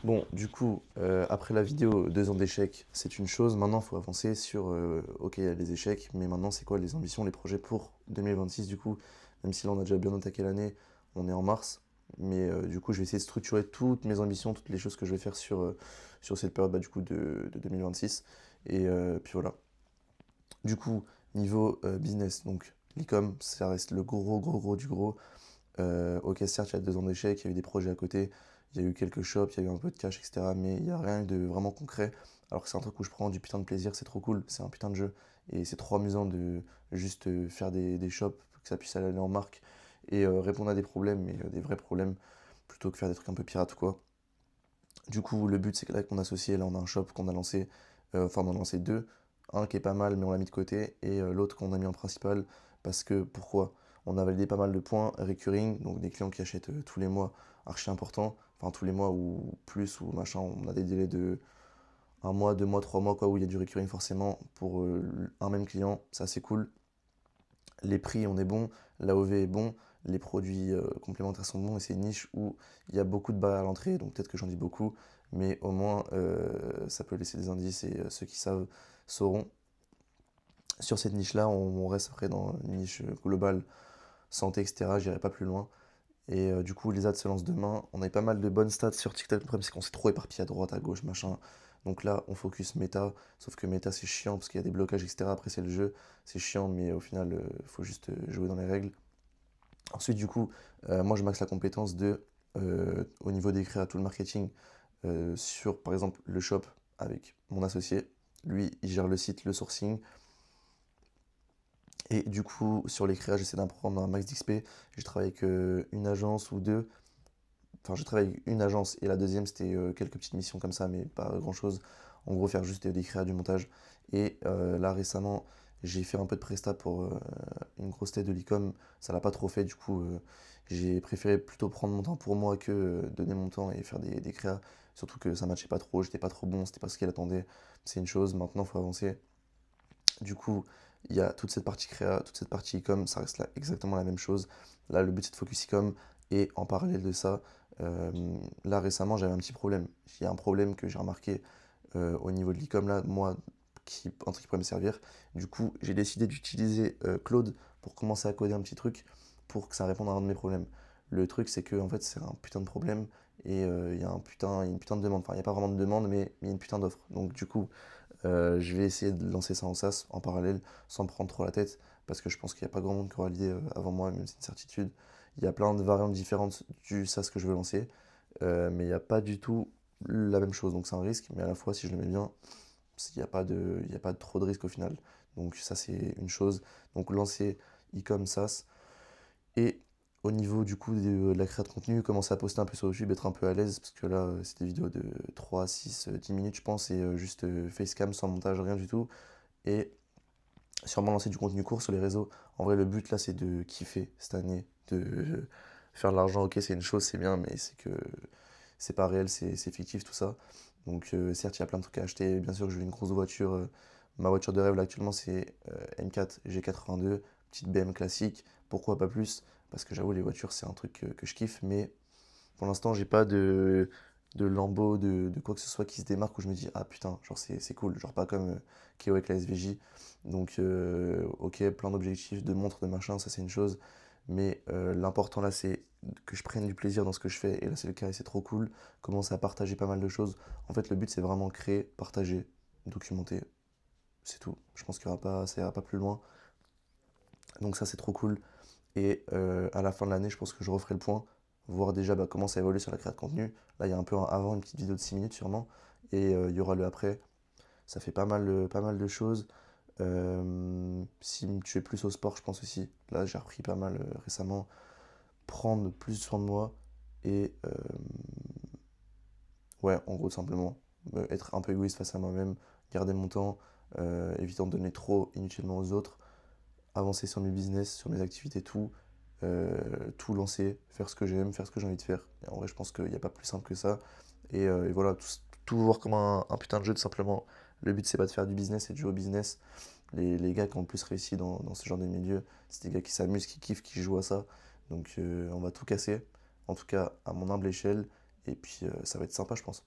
Bon, du coup, après la vidéo 2 ans d'échecs, c'est une chose. Maintenant, il faut avancer sur, ok, il y a les échecs, mais maintenant, c'est quoi les ambitions, les projets pour 2026, du coup, même si là, on a déjà bien attaqué l'année, on est en mars. Mais du coup, je vais essayer de structurer toutes mes ambitions, toutes les choses que je vais faire sur cette période, bah, du coup, de 2026. Et puis voilà. Du coup, niveau business, donc l'e-com, ça reste le gros du gros. Ok, certes, il y a 2 ans d'échecs, il y a eu des projets à côté, il y a eu quelques shops, il y a eu un peu de cash, etc. Mais il n'y a rien de vraiment concret. Alors que c'est un truc où je prends du putain de plaisir, c'est trop cool, c'est un putain de jeu. Et c'est trop amusant de juste faire des shops, que ça puisse aller en marque et répondre à des problèmes, mais des vrais problèmes, plutôt que faire des trucs un peu pirates ou quoi. Du coup, le but, c'est que là, avec mon associé, là, on a un shop qu'on a lancé, enfin, on en a lancé deux. Un qui est pas mal, mais on l'a mis de côté, et l'autre qu'on a mis en principal, parce que, pourquoi? On a validé pas mal de points recurring, donc des clients qui achètent tous les mois, archi important, enfin, tous les mois ou plus, ou machin, on a des délais de un mois, 2 mois, 3 mois, quoi, où il y a du recurring forcément, pour un même client, ça c'est cool. Les prix, on est bon, l'AOV est bon, les produits complémentaires sont bons et c'est une niche où il y a beaucoup de barrières à l'entrée, donc peut-être que j'en dis beaucoup, mais au moins ça peut laisser des indices et ceux qui savent sauront. Sur cette niche-là, on reste après dans une niche globale, santé, etc. J'irai pas plus loin. Et du coup, les ads se lancent demain. On a eu pas mal de bonnes stats sur TikTok. Le problème, c'est qu'on s'est trop éparpillé à droite, à gauche, machin. Donc là, on focus méta. Sauf que méta, c'est chiant parce qu'il y a des blocages, etc. Après, c'est le jeu. C'est chiant, mais au final, il faut juste jouer dans les règles. Ensuite, du coup, moi, je maxe la compétence au niveau d'écrire tout le marketing sur, par exemple, le shop avec mon associé. Lui, il gère le site, le sourcing. Et du coup, sur les créas, j'essaie d'apprendre un max d'XP. J'ai travaillé avec une agence ou deux. Enfin, j'ai travaillé avec une agence et la deuxième, c'était quelques petites missions comme ça, mais pas grand-chose. En gros, faire juste des créas, du montage. Et là, récemment, j'ai fait un peu de presta pour une grosse tête de l'e-com. Ça l'a pas trop fait, du coup, j'ai préféré plutôt prendre mon temps pour moi que donner mon temps et faire des créas. Surtout que ça matchait pas trop, j'étais pas trop bon, c'était pas ce qu'elle attendait. C'est une chose, maintenant, il faut avancer. Du coup, il y a toute cette partie créa, toute cette partie e-com, ça reste là exactement la même chose. Là, le but c'est de focus e-com et en parallèle de ça, euh, là récemment j'avais un petit problème. Il y a un problème que j'ai remarqué au niveau de l'e-com là, moi, un truc qui pourrait me servir. Du coup, j'ai décidé d'utiliser Claude pour commencer à coder un petit truc pour que ça réponde à un de mes problèmes. Le truc, c'est que en fait, c'est un putain de problème et il y a une putain de demande. Enfin, il n'y a pas vraiment de demande, mais il y a une putain d'offre. Donc, du coup, je vais essayer de lancer ça en SaaS en parallèle sans me prendre trop la tête parce que je pense qu'il n'y a pas grand monde qui aura l'idée avant moi, même si c'est une certitude. Il y a plein de variantes différentes du SaaS que je veux lancer, mais il n'y a pas du tout la même chose. Donc c'est un risque, mais à la fois, si je le mets bien, il y a pas trop de risque au final. Donc ça, c'est une chose. Donc lancer e-com SaaS et au niveau du coup de la création de contenu, commencer à poster un peu sur YouTube, être un peu à l'aise, parce que là, c'est des vidéos de 3 6 10 minutes, je pense, et juste facecam sans montage, rien du tout. Et sûrement lancer du contenu court sur les réseaux. En vrai, le but là, c'est de kiffer cette année, de faire de l'argent. Ok, c'est une chose, c'est bien, mais c'est que c'est pas réel, c'est fictif tout ça. Donc, certes, il y a plein de trucs à acheter. Bien sûr, je veux une grosse voiture. Ma voiture de rêve là actuellement, c'est M4 G82, petite BM classique. Pourquoi pas plus? Parce que j'avoue, les voitures, c'est un truc que je kiffe, mais pour l'instant, j'ai pas de Lambo, de quoi que ce soit qui se démarque où je me dis, ah putain, genre c'est cool, genre pas comme Keo avec la SVJ. Donc, ok, plein d'objectifs, de montres, de machin, ça c'est une chose. Mais l'important là, c'est que je prenne du plaisir dans ce que je fais. Et là, c'est le cas et c'est trop cool. Commencer à partager pas mal de choses. En fait, le but, c'est vraiment créer, partager, documenter. C'est tout. Je pense qu'il y aura pas, ça ira pas plus loin. Donc, ça, c'est trop cool. Et à la fin de l'année, je pense que je referai le point, voir déjà bah, comment ça évolue sur la création de contenu. Là, il y a un peu un avant, une petite vidéo de 6 minutes sûrement, et il y aura le après. Ça fait pas mal de choses. Si tu es plus au sport, je pense aussi. Là, j'ai repris pas mal récemment. Prendre plus soin de moi et ouais, en gros, tout simplement, être un peu égoïste face à moi-même, garder mon temps, évitant de donner trop inutilement aux autres, avancer sur mes business, sur mes activités, tout lancer, faire ce que j'aime, faire ce que j'ai envie de faire. Et en vrai, je pense qu'il n'y a pas plus simple que ça. Et voilà, tout voir comme un putain de jeu, tout simplement. Le but, c'est pas de faire du business, c'est de jouer au business. Les gars qui ont le plus réussi dans ce genre de milieu, c'est des gars qui s'amusent, qui kiffent, qui jouent à ça. Donc, on va tout casser, en tout cas à mon humble échelle. Et puis ça va être sympa, je pense.